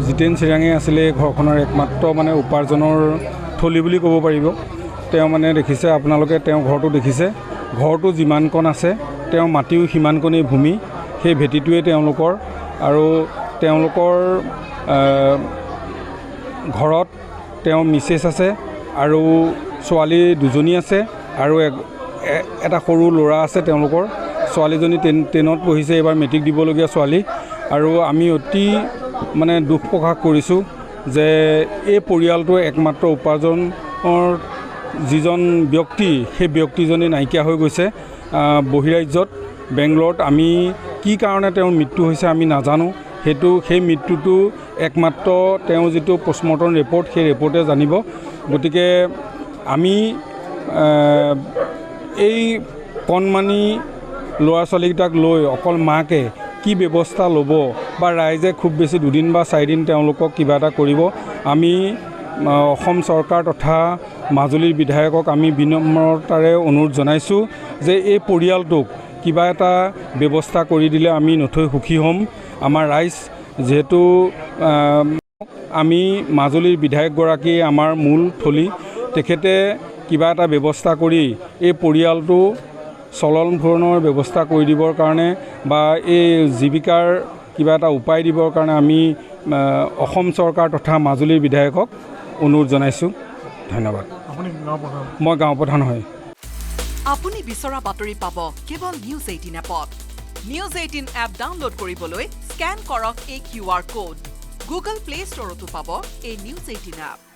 জিতেন চিৰাঙে আছিলে ঘৰখনৰ একমাত্ৰ মানে উপাৰ্জনৰ থলী বুলি ক'ব পাৰিব। তেওঁ মানে দেখিছে আপোনালোকে তেওঁ ঘৰটো দেখিছে, ঘৰটো যিমানকণ আছে তেওঁ মাটিও সিমানকণেই ভূমি, সেই ভেটিটোৱে তেওঁলোকৰ। আৰু তেওঁলোকৰ ঘৰত তেওঁ মিছেছ আছে আৰু ছোৱালী দুজনী আছে আৰু এটা সৰু ল'ৰা আছে তেওঁলোকৰ। ছোৱালীজনী 10ত পঢ়িছে, এইবাৰ মেট্ৰিক দিবলগীয়া ছোৱালী। আৰু আমি অতি মানে দুখ প্ৰকাশ কৰিছোঁ যে এই পৰিয়ালটোৰ একমাত্ৰ উপাৰ্জনৰ যিজন ব্যক্তি, সেই ব্যক্তিজনী নাইকিয়া হৈ গৈছে বহিৰাজ্যত, বেংগলৰত। আমি কি কাৰণে তেওঁৰ মৃত্যু হৈছে আমি নাজানো। সেই মৃত্যুটো একমাত্ৰ তেওঁ যিটো পষ্টমৰ্টম ৰিপৰ্ট, সেই ৰিপৰ্টে জানিব। গতিকে আমি এই কণমানি ল'ৰা ছোৱালীকেইটাক লৈ অকল মাকে কি ব্যৱস্থা ল'ব বা ৰাইজে খুব বেছি 2 দিন বা 4 দিন তেওঁলোকক কিবা এটা কৰিব। আমি অসম চৰকাৰ তথা মাজুলীৰ বিধায়কক আমি বিনম্ৰতাৰে অনুৰোধ জনাইছোঁ যে এই পৰিয়ালটোক কিবা এটা ব্যৱস্থা কৰি দিলে আমি নথৈ সুখী হ'ম। আমাৰ ৰাইজ যিহেতু আমি মাজুলীৰ বিধায়কগৰাকী আমাৰ মূল থলী, তেখেতে কিবা এটা ব্যৱস্থা কৰি এই পৰিয়ালটো চলন ফুৰণৰ ব্যৱস্থা কৰি দিবৰ কাৰণে বা এই জীৱিকাৰ কিবা এটা উপায় দিবৰ কাৰণে আমি অসম চৰকাৰ তথা মাজুলীৰ বিধায়কক অনুৰোধ জনাইছোঁ। ধন্যবাদ। মই গাঁও প্ৰধান হয়। আপুনি বিচৰা বাতৰি পাব কেৱল নিউজ 18 এপত। নিউজ 18 এপ ডাউনলোড কৰিবলৈ স্কেন কৰক এই QR কোড। গুগল প্লে ষ্টৰতো পাব এই নিউজ 18 এপ।